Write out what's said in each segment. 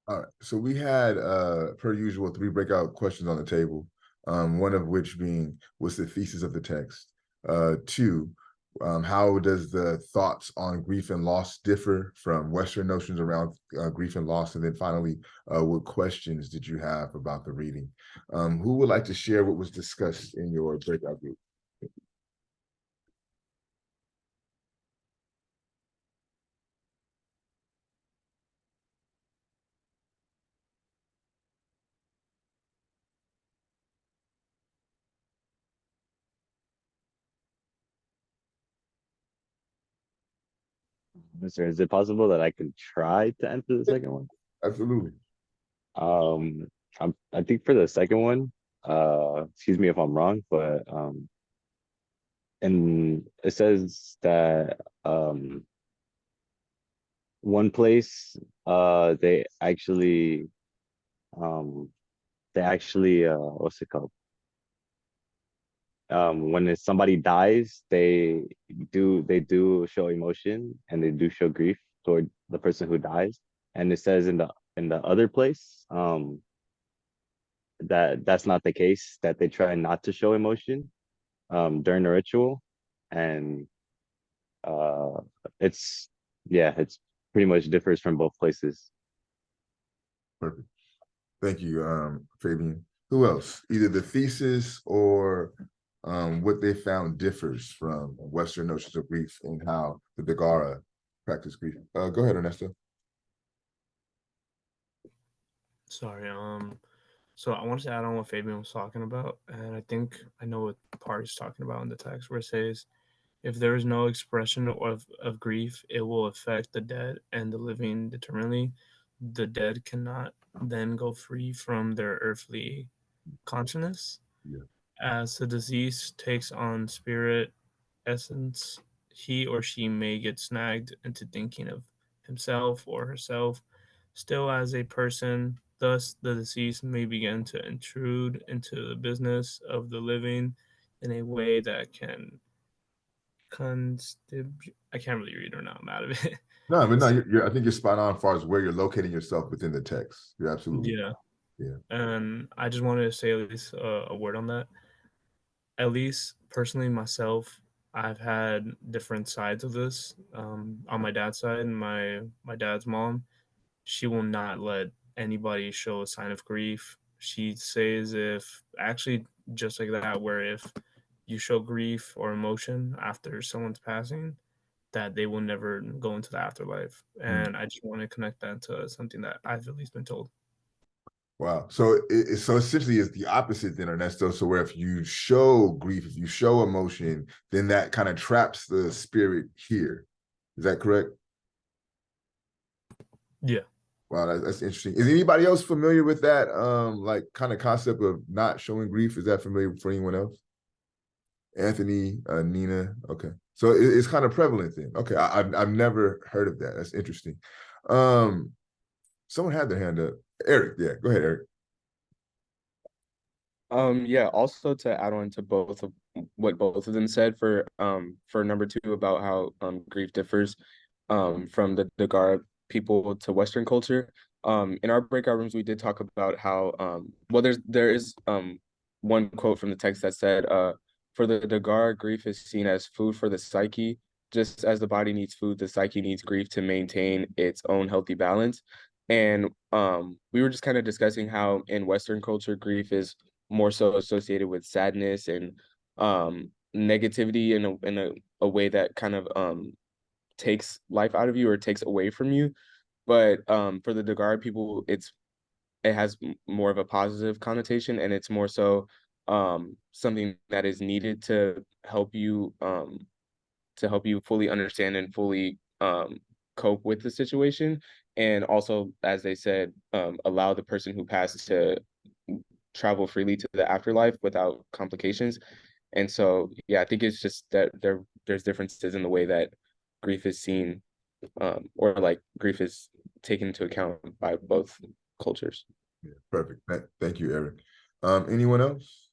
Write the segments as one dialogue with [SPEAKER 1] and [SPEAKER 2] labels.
[SPEAKER 1] All right. So we had, per usual, three breakout questions on the table. One of which being, what's the thesis of the text? Two, how does the thoughts on grief and loss differ from Western notions around grief and loss? And then finally, what questions did you have about the reading? Who would like to share what was discussed in your breakout group?
[SPEAKER 2] Is it possible that I could try to answer the second one?
[SPEAKER 1] Absolutely.
[SPEAKER 2] Um, I think for the second one, excuse me if I'm wrong, but and it says that one place they actually um what's it called? When somebody dies, they do show emotion and they do show grief toward the person who dies. And it says in the other place, that that's not the case, that they try not to show emotion during the ritual. And uh it's yeah, it's pretty much differs from both places.
[SPEAKER 1] Perfect. Thank you, Fabian. Who else? Either the thesis or what they found differs from Western notions of grief and how the Dagara practice grief. Go ahead, Ernesto.
[SPEAKER 3] Sorry. So I wanted to add on what Fabian was talking about, and I think I know what part he's talking about in the text, where it says, "If there is no expression of grief, it will affect the dead and the living determinately. The dead cannot then go free from their earthly consciousness.
[SPEAKER 1] Yeah.
[SPEAKER 3] As the disease takes on spirit essence, he or she may get snagged into thinking of himself or herself still as a person. Thus, the deceased may begin to intrude into the business of the living in a way that can I can't really read it now. I'm out of it.
[SPEAKER 1] No, but no,
[SPEAKER 3] So,
[SPEAKER 1] I think you're spot on as far as where you're locating yourself within the text. You're absolutely,
[SPEAKER 3] yeah,
[SPEAKER 1] yeah.
[SPEAKER 3] and I just wanted to say at least a word on that. At least personally, myself, I've had different sides of this. On my dad's side, my dad's mom, she will not let anybody show a sign of grief. She says if actually just like that, where if you show grief or emotion after someone's passing, that they will never go into the afterlife.
[SPEAKER 1] Mm.
[SPEAKER 3] And I just want to connect that to something that I've at least been told.
[SPEAKER 1] Wow. So so essentially it's the opposite then, Ernesto. So where if you show grief, if you show emotion, then that kind of traps the spirit here. Is that correct?
[SPEAKER 3] Yeah.
[SPEAKER 1] Wow, that's interesting. Is anybody else familiar with that like kind of concept of not showing grief? Is that familiar for anyone else? Anthony, Nina. Okay, so it's kind of prevalent then. Okay, I've never heard of that. That's interesting. Um, someone had their hand up. Eric, yeah, go ahead, Eric.
[SPEAKER 4] Yeah, also to add on to both of what both of them said for number two about how grief differs from the Dagara people to Western culture. In our breakout rooms we did talk about how well there is one quote from the text that said for the Dagara, grief is seen as food for the psyche. Just as the body needs food, the psyche needs grief to maintain its own healthy balance. And we were just kind of discussing how in Western culture grief is more so associated with sadness and negativity in a way that kind of takes life out of you or takes away from you. But for the Dagara people, it has more of a positive connotation, and it's more so something that is needed to help you fully understand and fully cope with the situation, and also, as they said, allow the person who passed to travel freely to the afterlife without complications. And so, yeah, I think it's just that there's differences in the way that grief is seen, or like grief is taken into account by both cultures.
[SPEAKER 1] Yeah, perfect. Thank you, Eric. Anyone else?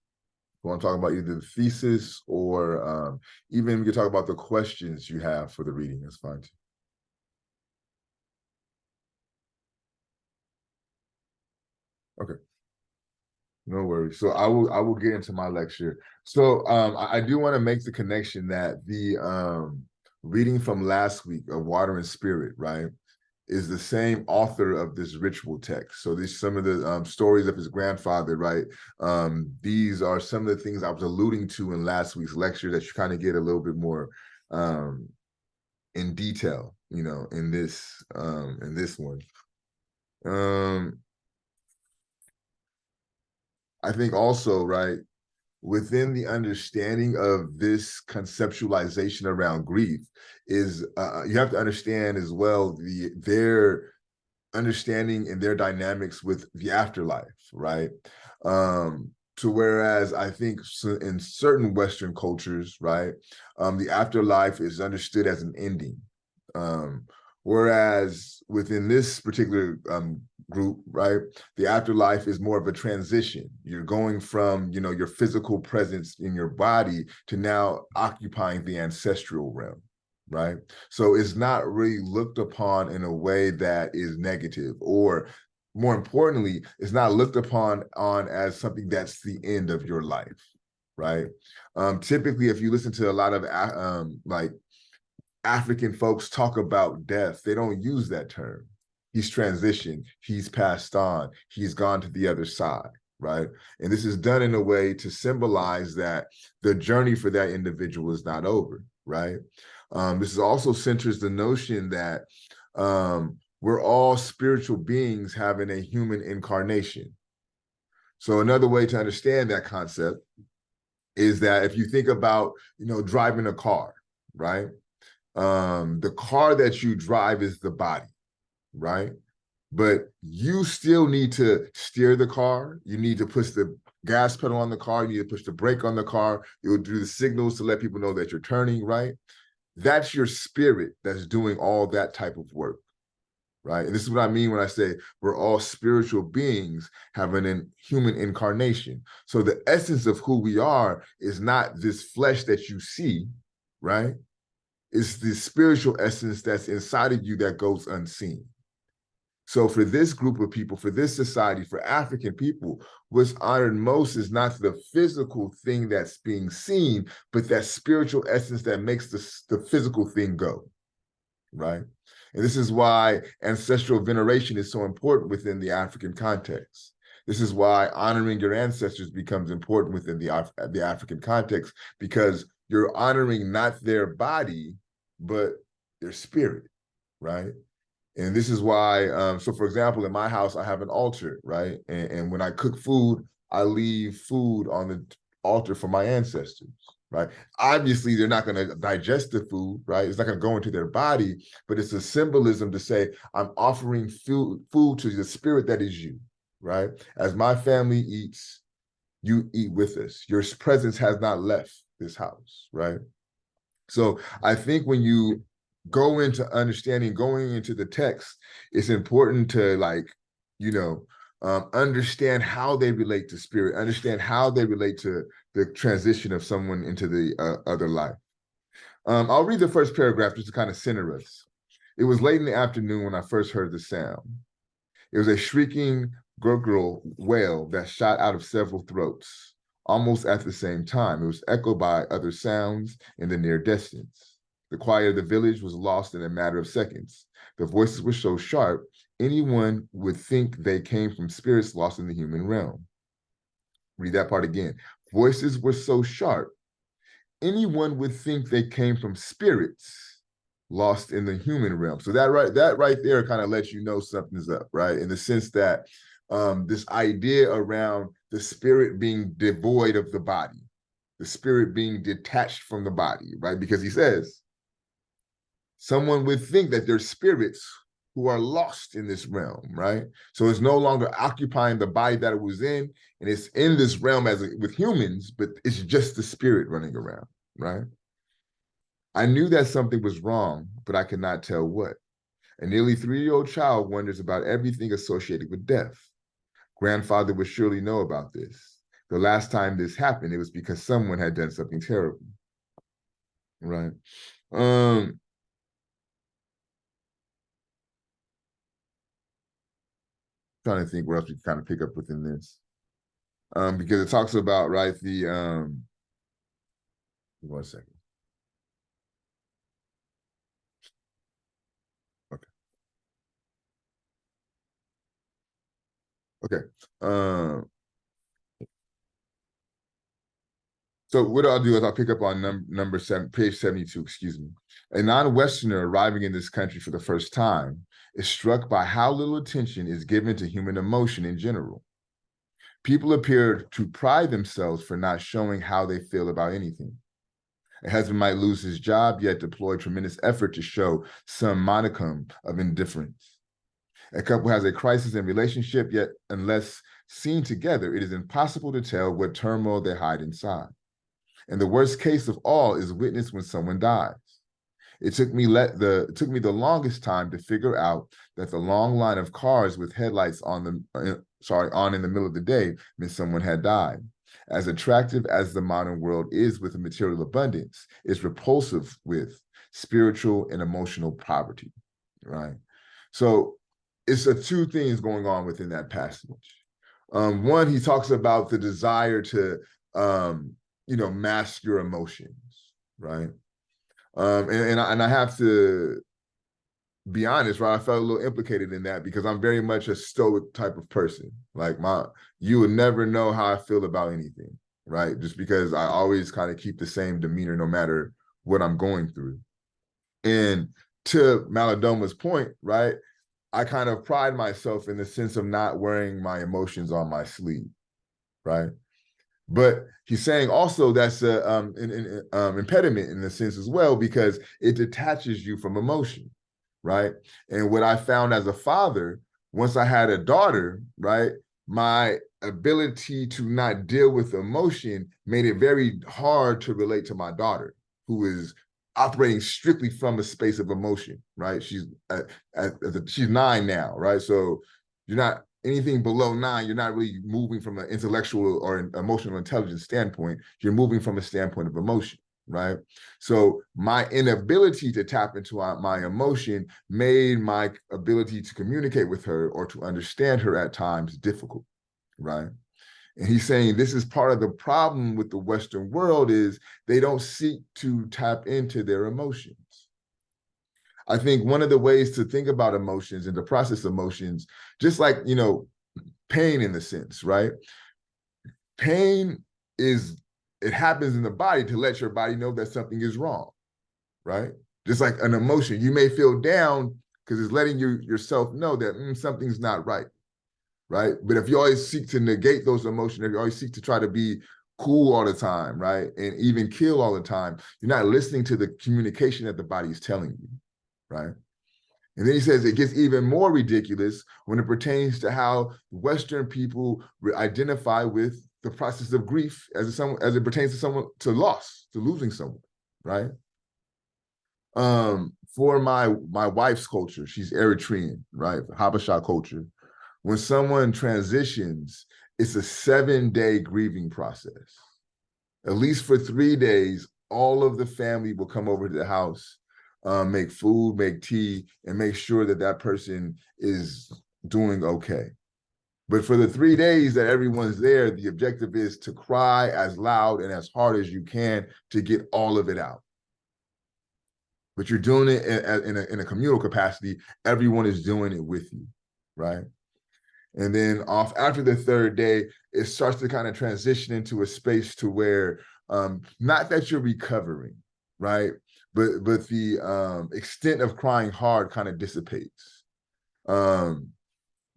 [SPEAKER 1] Want to talk about either the thesis or even we can talk about the questions you have for the reading. That's fine too. Okay. No worries. So I will get into my lecture. So I do want to make the connection that the reading from last week of Water and Spirit, right, is the same author of this ritual text. So these some of the stories of his grandfather, right? These are some of the things I was alluding to in last week's lecture that you kind of get a little bit more in detail, you know, in this one. I think also, right, within the understanding of this conceptualization around grief is you have to understand as well their understanding and their dynamics with the afterlife, right? To whereas I think in certain Western cultures, right, the afterlife is understood as an ending. Whereas within this particular group, right, the afterlife is more of a transition. You're going from, you know, your physical presence in your body to now occupying the ancestral realm, right? So it's not really looked upon in a way that is negative, or more importantly, it's not looked upon as something that's the end of your life, right? Typically, if you listen to a lot of like African folks talk about death, they don't use that term. He's transitioned, he's passed on, he's gone to the other side, right? And this is done in a way to symbolize that the journey for that individual is not over, right? This is also centers the notion that we're all spiritual beings having a human incarnation. So another way to understand that concept is that if you think about, you know, driving a car, right? The car that you drive is the body, right? But you still need to steer the car. You need to push the gas pedal on the car. You need to push the brake on the car. You'll do the signals to let people know that you're turning, right? That's your spirit that's doing all that type of work, right? And this is what I mean when I say we're all spiritual beings having a human incarnation. So the essence of who we are is not this flesh that you see, right? It's the spiritual essence that's inside of you that goes unseen. So for this group of people, for this society, for African people, what's honored most is not the physical thing that's being seen, but that spiritual essence that makes the physical thing go, right? And this is why ancestral veneration is so important within the African context. This is why honoring your ancestors becomes important within the African context, because you're honoring not their body, but their spirit, right? And this is why, so for example, in my house, I have an altar, right? And when I cook food, I leave food on the altar for my ancestors, right? Obviously, they're not going to digest the food, right? It's not going to go into their body, but it's a symbolism to say, I'm offering food to the spirit that is you, right? As my family eats, you eat with us. Your presence has not left this house, right? So I think when you go into understanding, going into the text, it's important to, like, you know, understand how they relate to spirit, understand how they relate to the transition of someone into the other life. I'll read the first paragraph just to kind of center us. It was late in the afternoon when I first heard the sound. It was a shrieking gurgle wail that shot out of several throats. Almost at the same time, it was echoed by other sounds in the near distance. The quiet of the village was lost in a matter of seconds. The voices were so sharp, anyone would think they came from spirits lost in the human realm. Read that part again. Voices were so sharp, anyone would think they came from spirits lost in the human realm. So that right there kind of lets you know something's up, right? In the sense that this idea around the spirit being devoid of the body, the spirit being detached from the body, right? Because he says, someone would think that there's spirits who are lost in this realm, right? So it's no longer occupying the body that it was in, and it's in this realm with humans, but it's just the spirit running around, right? I knew that something was wrong, but I could not tell what. A nearly 3-year-old child wonders about everything associated with death. Grandfather would surely know about this. The last time this happened, it was because someone had done something terrible, right? Um, trying to think what else we can kind of pick up within this. Because it talks about, right, the 1 second. Okay. So what I'll do is I'll pick up on number 7, page 72, excuse me. A non-Westerner arriving in this country for the first time is struck by how little attention is given to human emotion in general. People appear to pride themselves for not showing how they feel about anything. A husband might lose his job, yet deploy tremendous effort to show some modicum of indifference. A couple has a crisis in relationship, yet unless seen together, it is impossible to tell what turmoil they hide inside. And the worst case of all is witnessed when someone dies. It took me the longest time to figure out that the long line of cars with headlights on in the middle of the day meant someone had died. As attractive as the modern world is with a material abundance, it's repulsive with spiritual and emotional poverty, right? So it's two things going on within that passage. One, he talks about the desire to mask your emotions, right? And I have to be honest, right? I felt a little implicated in that because I'm very much a stoic type of person. Like you would never know how I feel about anything, right? Just because I always kind of keep the same demeanor no matter what I'm going through. And to Maladoma's point, right? I kind of pride myself in the sense of not wearing my emotions on my sleeve, right? But he's saying also that's an impediment in a sense as well, because it detaches you from emotion, right? And what I found as a father, once I had a daughter, right, my ability to not deal with emotion made it very hard to relate to my daughter, who is operating strictly from a space of emotion, right? She's she's 9 now, right? So you're not anything below 9, you're not really moving from an intellectual or an emotional intelligence standpoint. You're moving from a standpoint of emotion, right? So my inability to tap into my emotion made my ability to communicate with her or to understand her at times difficult, right? And he's saying this is part of the problem with the Western world is they don't seek to tap into their emotions. I think one of the ways to think about emotions and to process emotions, just like, pain in the sense, right? Pain it happens in the body to let your body know that something is wrong, right? Just like an emotion, you may feel down because it's letting yourself know that something's not right, right? But if you always seek to negate those emotions, if you always seek to try to be cool all the time, right? And even kill all the time, you're not listening to the communication that the body is telling you, right? And then he says it gets even more ridiculous when it pertains to how Western people identify with the process of grief as it pertains to loss, to losing someone, right? For my wife's culture, she's Eritrean, right? Habesha culture. When someone transitions, it's a 7-day grieving process. At least for 3 days, all of the family will come over to the house, make food, make tea, and make sure that person is doing okay. But for the 3 days that everyone's there, the objective is to cry as loud and as hard as you can to get all of it out. But you're doing it in a communal capacity. Everyone is doing it with you, right? And then after the 3rd day, it starts to kind of transition into a space to where, not that you're recovering, right? But the extent of crying hard kind of dissipates.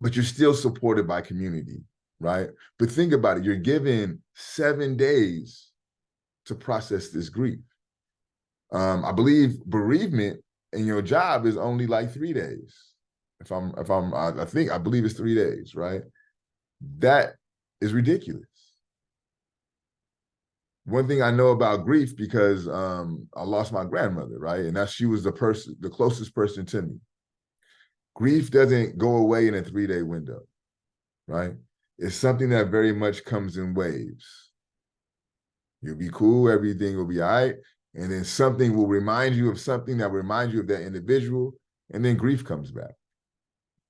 [SPEAKER 1] But you're still supported by community, right? But think about it, you're given 7 days to process this grief. I believe bereavement in your job is only like 3 days. I believe it's 3 days, right? That is ridiculous. One thing I know about grief, because I lost my grandmother, right? And she was the closest person to me. Grief doesn't go away in a 3-day window, right? It's something that very much comes in waves. You'll be cool, everything will be all right. And then something will remind you of something that will remind you of that individual. And then grief comes back.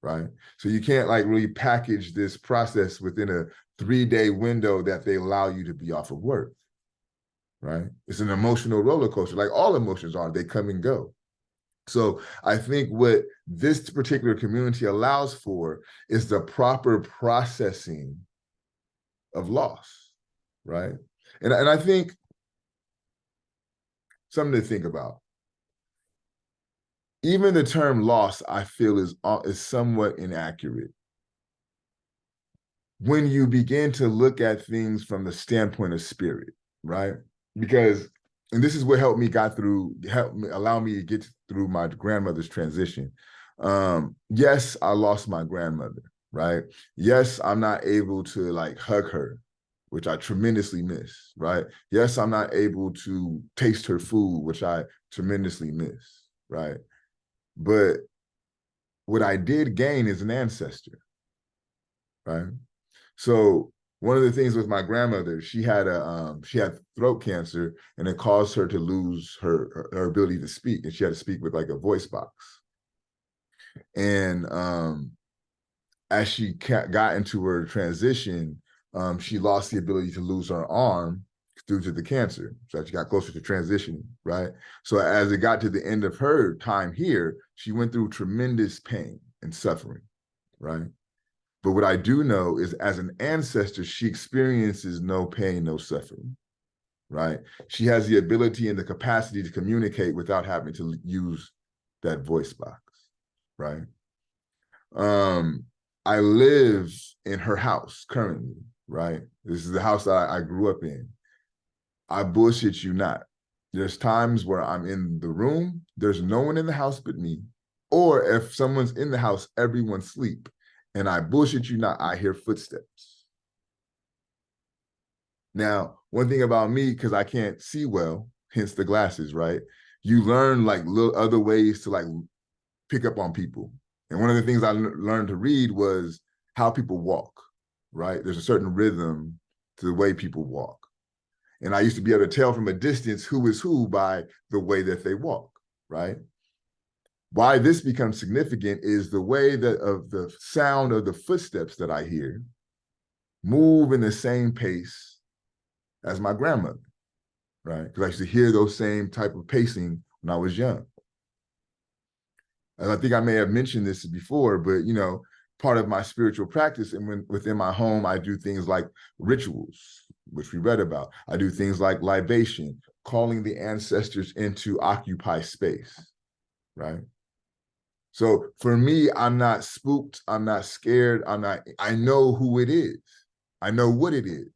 [SPEAKER 1] right? So you can't like really package this process within a 3-day window that they allow you to be off of work, right? It's an emotional roller coaster, like all emotions are, they come and go. So I think what this particular community allows for is the proper processing of loss, right? And I think something to think about. Even the term loss, I feel, is somewhat inaccurate when you begin to look at things from the standpoint of spirit, right? Because, and this is what helped me allow me to get through my grandmother's transition. Yes, I lost my grandmother, right? Yes, I'm not able to like hug her, which I tremendously miss, right? Yes, I'm not able to taste her food, which I tremendously miss, right? But what I did gain is an ancestor, right? So one of the things with my grandmother, she had throat cancer, and it caused her to lose her ability to speak, and she had to speak with like a voice box. And as she got into her transition, she lost the ability to lose her arm due to the cancer. So she got closer to transitioning, right? So as it got to the end of her time here, she went through tremendous pain and suffering, right? But what I do know is as an ancestor, she experiences no pain, no suffering, right? She has the ability and the capacity to communicate without having to use that voice box, right? I live in her house currently, right? This is the house that I grew up in. I bullshit you not. There's times where I'm in the room, there's no one in the house but me. Or if someone's in the house, everyone's asleep. And I bullshit you not, I hear footsteps. Now, one thing about me, because I can't see well, hence the glasses, right? You learn like little other ways to like pick up on people. And one of the things I learned to read was how people walk, right? There's a certain rhythm to the way people walk. And I used to be able to tell from a distance who is who by the way that they walk, right? Why this becomes significant is the way that of the sound of the footsteps that I hear move in the same pace as my grandmother, right? Because I used to hear those same type of pacing when I was young. And I think I may have mentioned this before, but you know, part of my spiritual practice, and within my home, I do things like rituals, which we read about. I do things like libation, calling the ancestors in to occupy space, right? So for me, I'm not spooked, I'm not scared, I know who it is. I know what it is.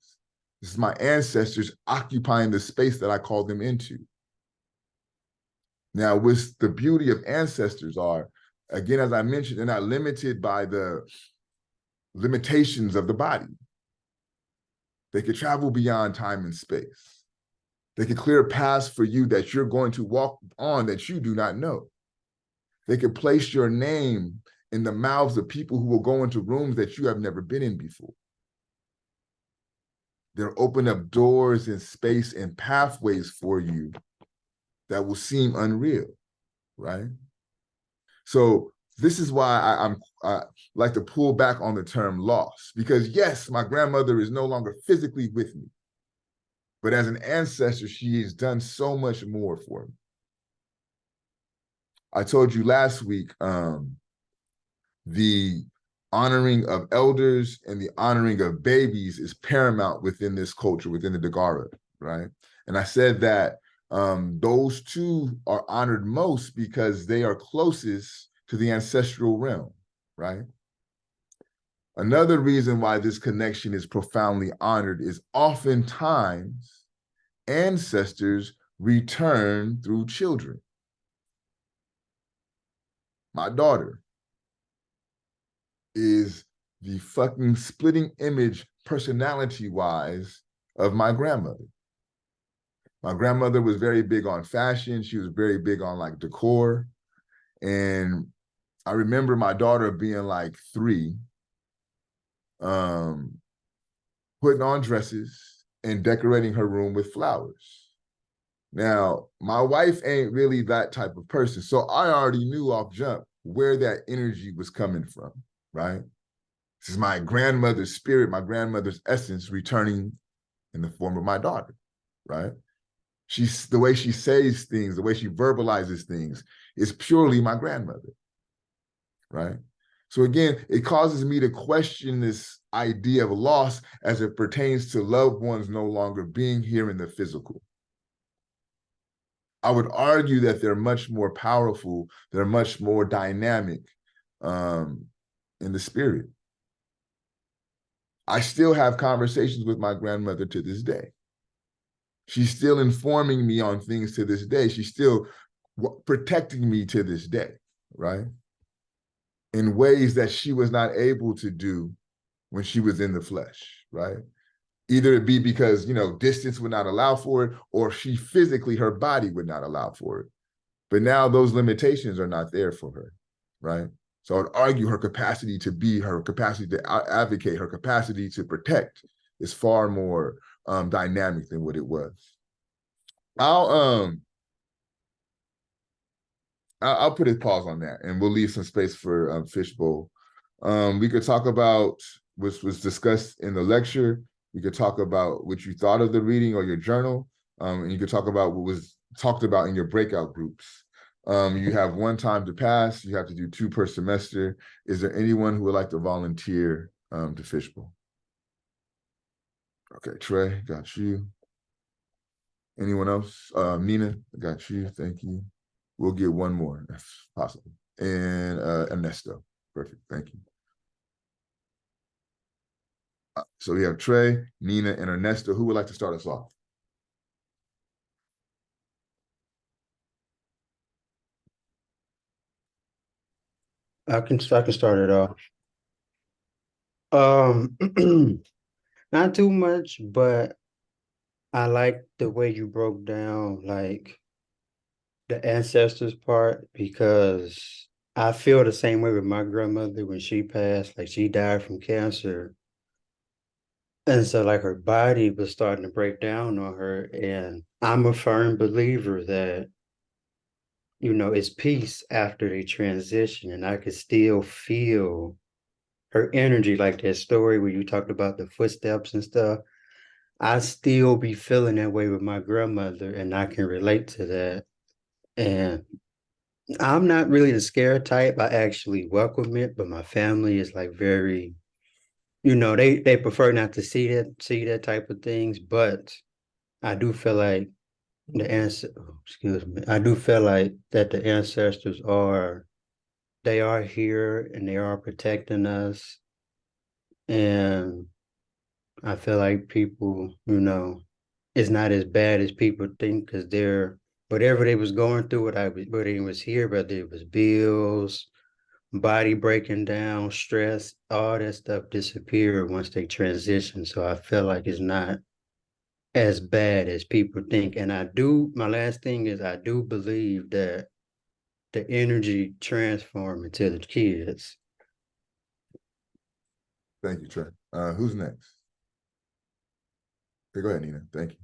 [SPEAKER 1] This is my ancestors occupying the space that I called them into. Now, what's the beauty of ancestors are, again, as I mentioned, they're not limited by the limitations of the body. They could travel beyond time and space. They could clear paths for you that you're going to walk on that you do not know. They could place your name in the mouths of people who will go into rooms that you have never been in before. They'll open up doors and space and pathways for you that will seem unreal, right? So this is why I like to pull back on the term loss, because yes, my grandmother is no longer physically with me, but as an ancestor, she has done so much more for me. I told you last week, the honoring of elders and the honoring of babies is paramount within this culture, within the Dagara, right? And I said that those two are honored most because they are closest to the ancestral realm, right? Another reason why this connection is profoundly honored is oftentimes ancestors return through children. My daughter is the fucking splitting image personality-wise of my grandmother. My grandmother was very big on fashion. She was very big on like decor. And I remember my daughter being like 3, putting on dresses and decorating her room with flowers. Now, my wife ain't really that type of person. So I already knew off jump where that energy was coming from, right? This is my grandmother's spirit, my grandmother's essence returning in the form of my daughter, right? She's the way she says things, the way she verbalizes things is purely my grandmother, right? So again, it causes me to question this idea of loss as it pertains to loved ones no longer being here in the physical. I would argue that they're much more powerful, they're much more dynamic in the spirit. I still have conversations with my grandmother to this day. She's still informing me on things to this day. She's still protecting me to this day, right? In ways that she was not able to do when she was in the flesh, right? Either it be because, distance would not allow for it, or she physically, her body would not allow for it. But now those limitations are not there for her, right? So I would argue her capacity to be, her capacity to advocate, her capacity to protect is far more dynamic than what it was. I'll put a pause on that, and we'll leave some space for Fishbowl. We could talk about what was discussed in the lecture. We could talk about what you thought of the reading or your journal, and you could talk about what was talked about in your breakout groups. You have one time to pass. You have to do 2 per semester. Is there anyone who would like to volunteer to Fishbowl? Okay, Trey, got you. Anyone else? Nina, got you. Thank you. We'll get one more if possible. And Ernesto. Perfect. Thank you. So we have Trey, Nina, and Ernesto. Who would like to start us off?
[SPEAKER 5] I can start it off. Not too much, but I like the way you broke down like the ancestors part, because I feel the same way with my grandmother when she passed. Like, she died from cancer. And so like her body was starting to break down on her. And I'm a firm believer that, it's peace after they transition. And I could still feel her energy, like that story where you talked about the footsteps and stuff. I still be feeling that way with my grandmother, and I can relate to that. And I'm not really the scared type. I actually welcome it, but my family is like very, they prefer not to see that type of things. But I do feel like I do feel like that the ancestors they are here and they are protecting us. And I feel like people, it's not as bad as people think, because whatever they was going through, whether it was here, whether it was bills, body breaking down, stress, all that stuff disappeared once they transitioned. So I feel like it's not as bad as people think. And my last thing is, I do believe that the energy transform into the kids.
[SPEAKER 1] Thank you, Trey. Who's next? Okay, go ahead, Nina. Thank you.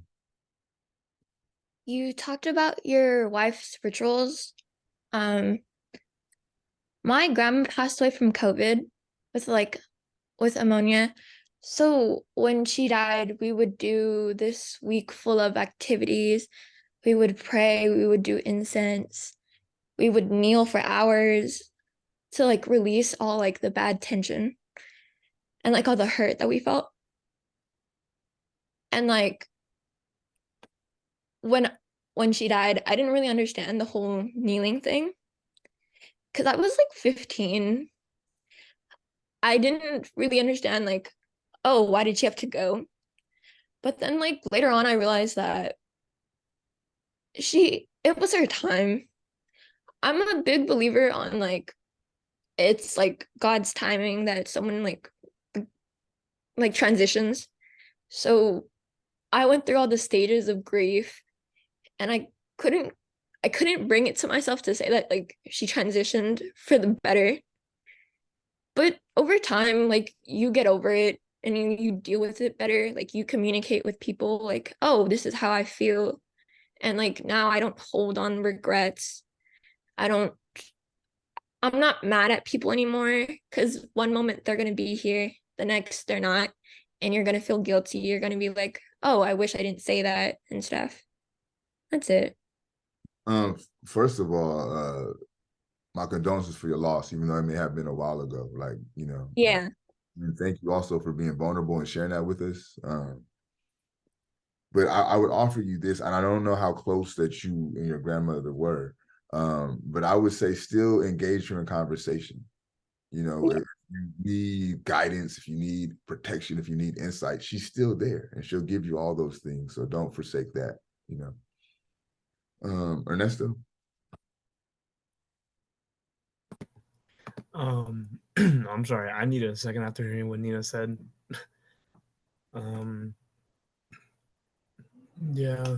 [SPEAKER 6] You talked about your wife's rituals. My grandma passed away from COVID with ammonia. So when she died, we would do this week full of activities. We would pray, we would do incense, we would kneel for hours to release all the bad tension and all the hurt that we felt. And when she died, I didn't really understand the whole kneeling thing, because I was 15. I didn't really understand oh, why did she have to go? But then later on, I realized that it was her time. I'm a big believer on it's God's timing that someone transitions. So I went through all the stages of grief, and I couldn't bring it to myself to say that she transitioned for the better. But over time, you get over it and you deal with it better. You communicate with people oh, this is how I feel. And now I don't hold on regrets. I don't I'm not mad at people anymore because one moment they're gonna be here, the next they're not, and you're gonna feel guilty. You're gonna be like, oh, I wish I didn't say that and stuff. That's it.
[SPEAKER 1] First of all, my condolences for your loss, even though it may have been a while ago. Like,
[SPEAKER 6] Yeah.
[SPEAKER 1] and thank you also for being vulnerable and sharing that with us. But I would offer you this, and I don't know how close that you and your grandmother were, but I would say still engage her in conversation. If you need guidance, if you need protection, if you need insight, she's still there and she'll give you all those things. So don't forsake that, Ernesto.
[SPEAKER 3] I'm sorry. I need a second after hearing what Nina said. Yeah.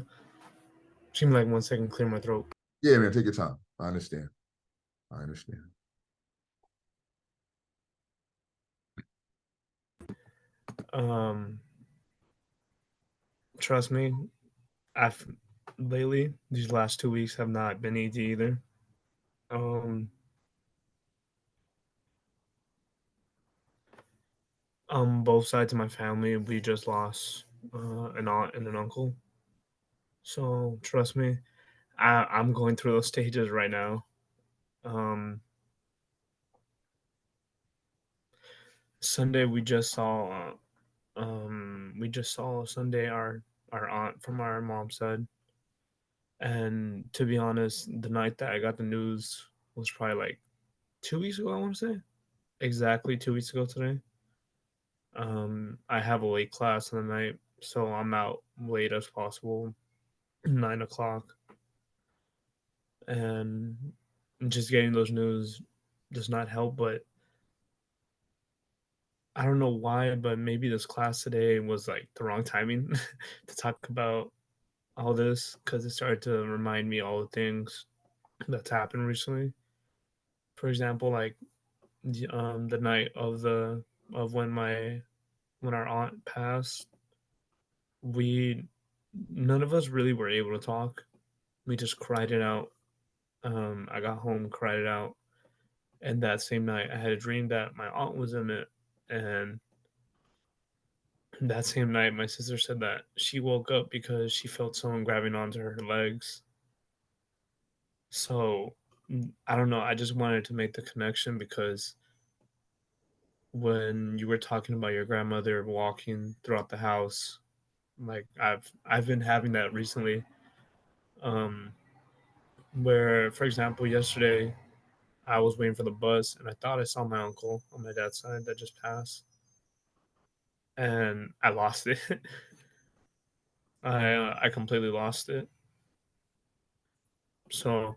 [SPEAKER 3] Seemed like 1 second, clear my throat.
[SPEAKER 1] Yeah, man, take your time. I understand.
[SPEAKER 3] Trust me, I've lately these last 2 weeks have not been easy either. Both sides of my family, we just lost an aunt and an uncle. So trust me, I'm going through those stages right now. Sunday we just saw Sunday our aunt from our mom's side. And to be honest, the night that I got the news was probably like 2 weeks ago, I want to say. Exactly 2 weeks ago today. I have a late class in the night, so I'm out late as possible, 9 o'clock. And just getting those news does not help, but I don't know why, but maybe this class today was like the wrong timing to talk about all this because it started to remind me all the things that's happened recently. For example, like the night of when our aunt passed, we none of us really were able to talk. We just cried it out. I got home, cried it out, and that same night I had a dream that my aunt was in it, and that same night my sister said that she woke up because she felt someone grabbing onto her legs. So I don't know. I just wanted to make the connection because when you were talking about your grandmother walking throughout the house, like I've been having that recently. Um, where, for example, yesterday I was waiting for the bus and I thought I saw my uncle on my dad's side that just passed, and I lost it. I completely lost it. So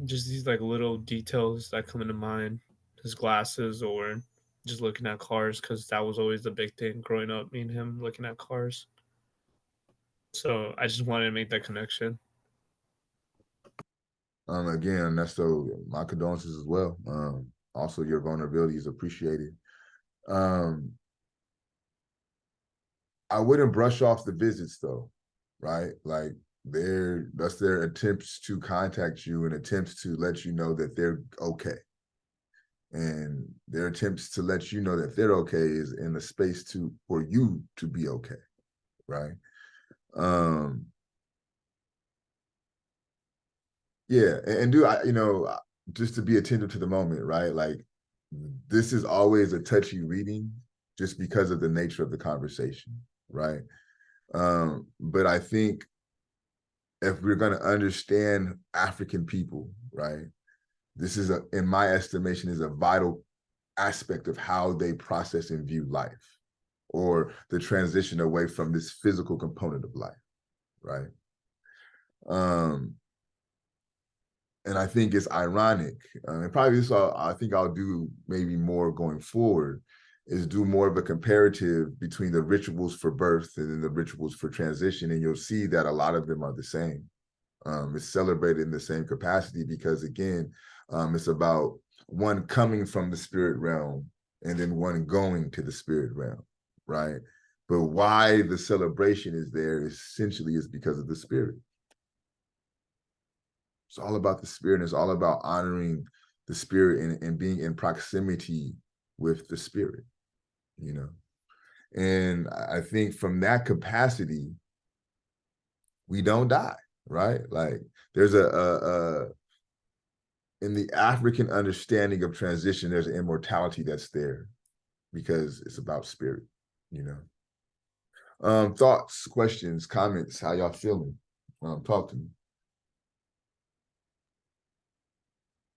[SPEAKER 3] just these like little details that come into mind, his glasses or just looking at cars, because that was always the big thing growing up, me and him looking at cars. So I just wanted to make that connection.
[SPEAKER 1] Again, Ernesto, my condolences as well. Also, your vulnerability is appreciated. I wouldn't brush off the visits though, right? Like that's their attempts to contact you and attempts to let you know that they're okay. And their attempts to let you know that they're okay is in the space for you to be okay, right? Yeah, and do I, just to be attentive to the moment, right? Like this is always a touchy reading just because of the nature of the conversation, right? But I think if we're going to understand African people, right, this is in my estimation, is a vital aspect of how they process and view life, or the transition away from this physical component of life, right? And I think it's ironic, and probably this I think I'll do maybe more going forward, is do more of a comparative between the rituals for birth and then the rituals for transition, and you'll see that a lot of them are the same. It's celebrated in the same capacity because, again, it's about one coming from the spirit realm and then one going to the spirit realm, right? But why the celebration is there essentially is because of the spirit. It's all about the spirit, and it's all about honoring the spirit and being in proximity with the spirit, you know. And I think from that capacity, we don't die, right? Like there's a in the African understanding of transition, there's an immortality that's there because it's about spirit, you know. Thoughts, questions, comments, how y'all feeling? Talk to me.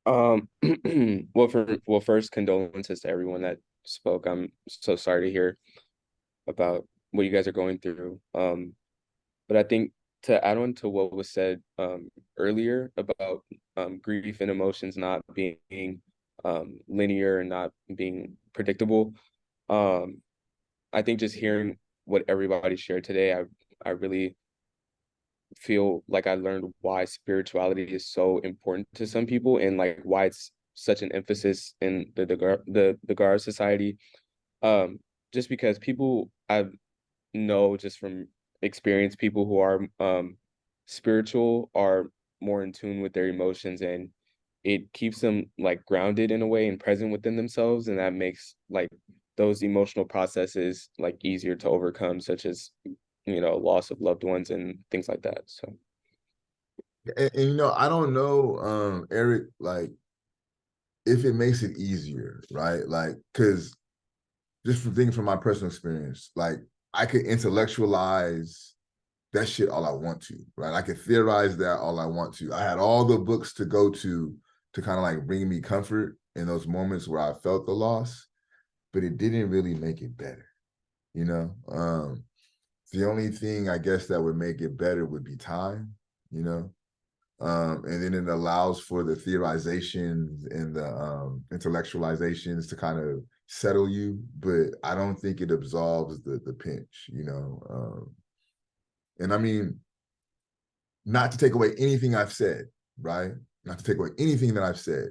[SPEAKER 4] Well, first, condolences to everyone that spoke. I'm so sorry to hear about what you guys are going through. But I think to add on to what was said earlier about grief and emotions not being linear and not being predictable, I think just hearing what everybody shared today, I really feel like I learned why spirituality is so important to some people and like why it's such an emphasis in the Gar society. Just because people I know just from experience, people who are spiritual are more in tune with their emotions, and it keeps them like grounded in a way and present within themselves, and that makes like those emotional processes like easier to overcome, such as loss of loved ones and things like that. So
[SPEAKER 1] And you know, I don't know, Eric, like if it makes it easier, right? Like, because just from thinking from my personal experience, like I could intellectualize that shit all I want to, right? I could theorize that all I want to. I had all the books to go to kind of like bring me comfort in those moments where I felt the loss, but it didn't really make it better, you know? The only thing I guess that would make it better would be time, you know? And then it allows for the theorizations and the intellectualizations to kind of settle you, but I don't think it absolves the pinch, you know? And I mean, not to take away anything I've said, right? Not to take away anything that I've said,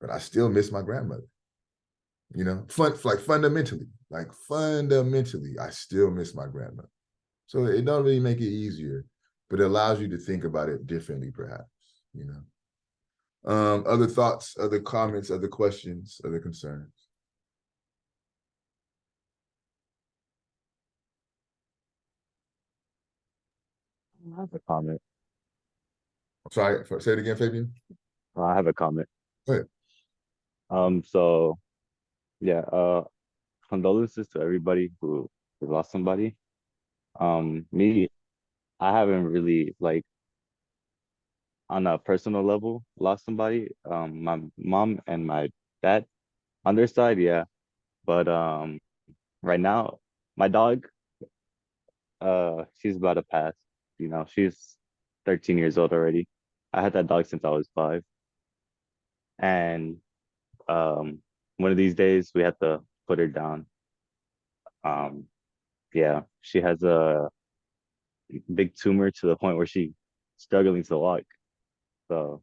[SPEAKER 1] but I still miss my grandmother, you know? Fundamentally, I still miss my grandmother. So it don't really make it easier, but it allows you to think about it differently, perhaps, you know? Other thoughts, other comments, other questions, other concerns?
[SPEAKER 2] I have a comment.
[SPEAKER 1] Sorry, say it again, Fabian.
[SPEAKER 2] I have a comment.
[SPEAKER 1] Go ahead.
[SPEAKER 2] So yeah, condolences to everybody who lost somebody. Me, I haven't really like on a personal level lost somebody. My mom and my dad on their side, yeah. But right now, my dog, she's about to pass. You know, she's 13 years old already. I had that dog since I was 5. And one of these days we had to put her down. Um, yeah, she has a big tumor to the point where she's struggling to walk. So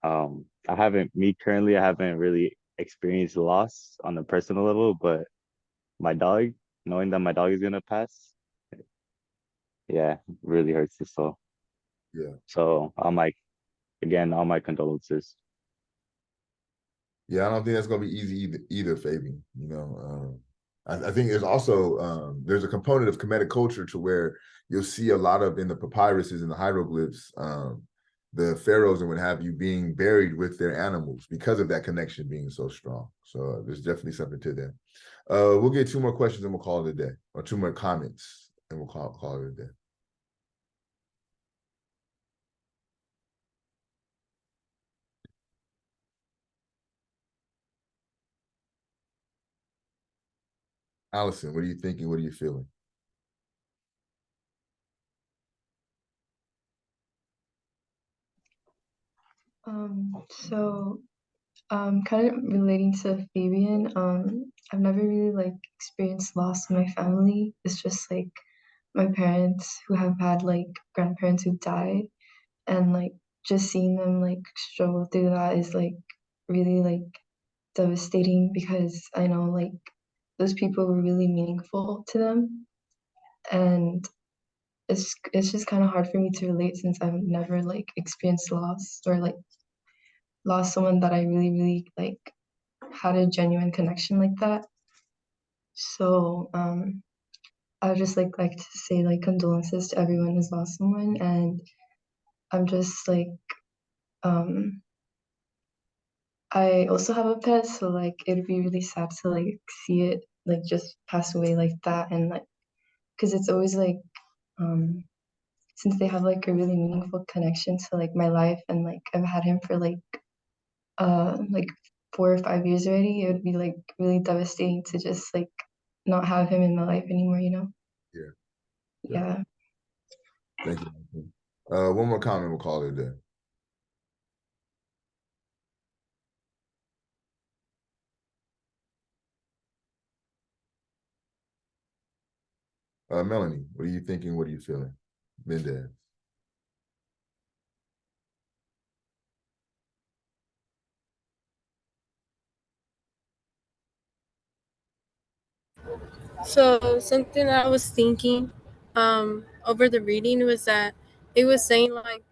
[SPEAKER 2] I haven't really experienced loss on a personal level, but my dog, knowing that my dog is gonna pass, yeah, really hurts the soul.
[SPEAKER 1] Yeah.
[SPEAKER 2] So I'm like, again, all my condolences.
[SPEAKER 1] Yeah, I don't think that's gonna be easy either, Fabian. You know, I think there's also there's a component of Kemetic culture to where you'll see a lot of in the papyruses and the hieroglyphs, the pharaohs and what have you being buried with their animals because of that connection being so strong. So there's definitely something to that. We'll get 2 more questions and we'll call it a day, or 2 more comments and we'll call it a day. Allison, what are you thinking? What are you feeling?
[SPEAKER 7] So kind of relating to Fabian, I've never really like experienced loss in my family. It's just like my parents who have had like grandparents who died, and like just seeing them like struggle through that is like really like devastating because I know like those people were really meaningful to them, and it's just kind of hard for me to relate since I've never like experienced loss or like lost someone that I really, really like had a genuine connection like that. So I would just like to say like condolences to everyone who's lost someone, and I'm just like I also have a pet, so like it'd be really sad to like see it like just pass away like that, and like because it's always since they have like a really meaningful connection to like my life, and like I've had him for like 4 or 5 years already, it would be like really devastating to just like not have him in my life anymore, you know?
[SPEAKER 1] Yeah.
[SPEAKER 7] Yeah.
[SPEAKER 1] Thank you. One more comment, we'll call it a day. Melanie, what are you thinking? What are you feeling? Mendez.
[SPEAKER 8] So something that I was thinking over the reading was that it was saying like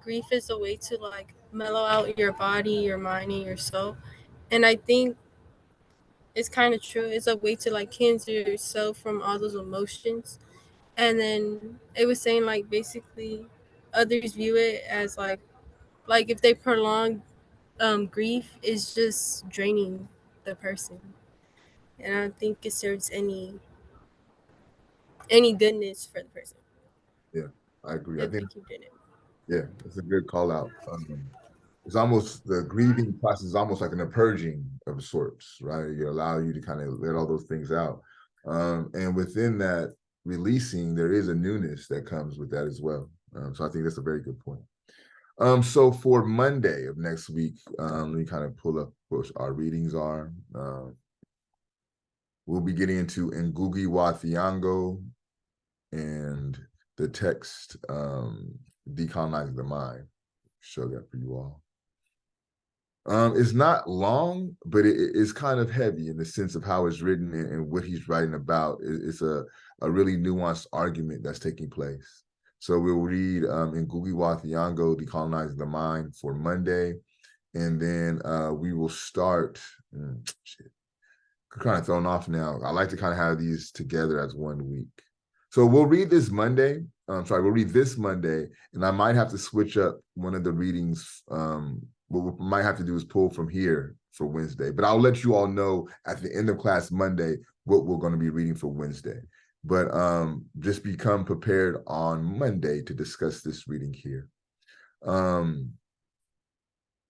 [SPEAKER 8] grief is a way to like mellow out your body, your mind, and your soul. And I think it's kind of true. It's a way to like cleanse yourself from all those emotions. And then it was saying like basically others view it as like if they prolong grief is just draining the person. And I don't think it serves any goodness for the person
[SPEAKER 1] Yeah, I agree. I
[SPEAKER 8] if they
[SPEAKER 1] think,
[SPEAKER 8] keep doing it.
[SPEAKER 1] yeah, it's a good call out. It's almost, the grieving process is almost like a purging of sorts, right? It allow you to kind of let all those things out. And within that releasing, there is a newness that comes with that as well. So I think that's a very good point. So for Monday of next week, let me kind of pull up what our readings are. We'll be getting into Ngugi wa Thiong'o and the text, Decolonizing the Mind. Show that for you all. It's not long, but it's kind of heavy in the sense of how it's written and what he's writing about. It's a really nuanced argument that's taking place. So we'll read Ngugi wa Thiong'o, Decolonizing the Mind for Monday. And then we will start, shit, I'm kind of thrown off now. I like to kind of have these together as 1 week. So we'll read this Monday. We'll read this Monday, and I might have to switch up one of the readings. What we might have to do is pull from here for Wednesday, but I'll let you all know at the end of class Monday what we're going to be reading for Wednesday. But just become prepared on Monday to discuss this reading here.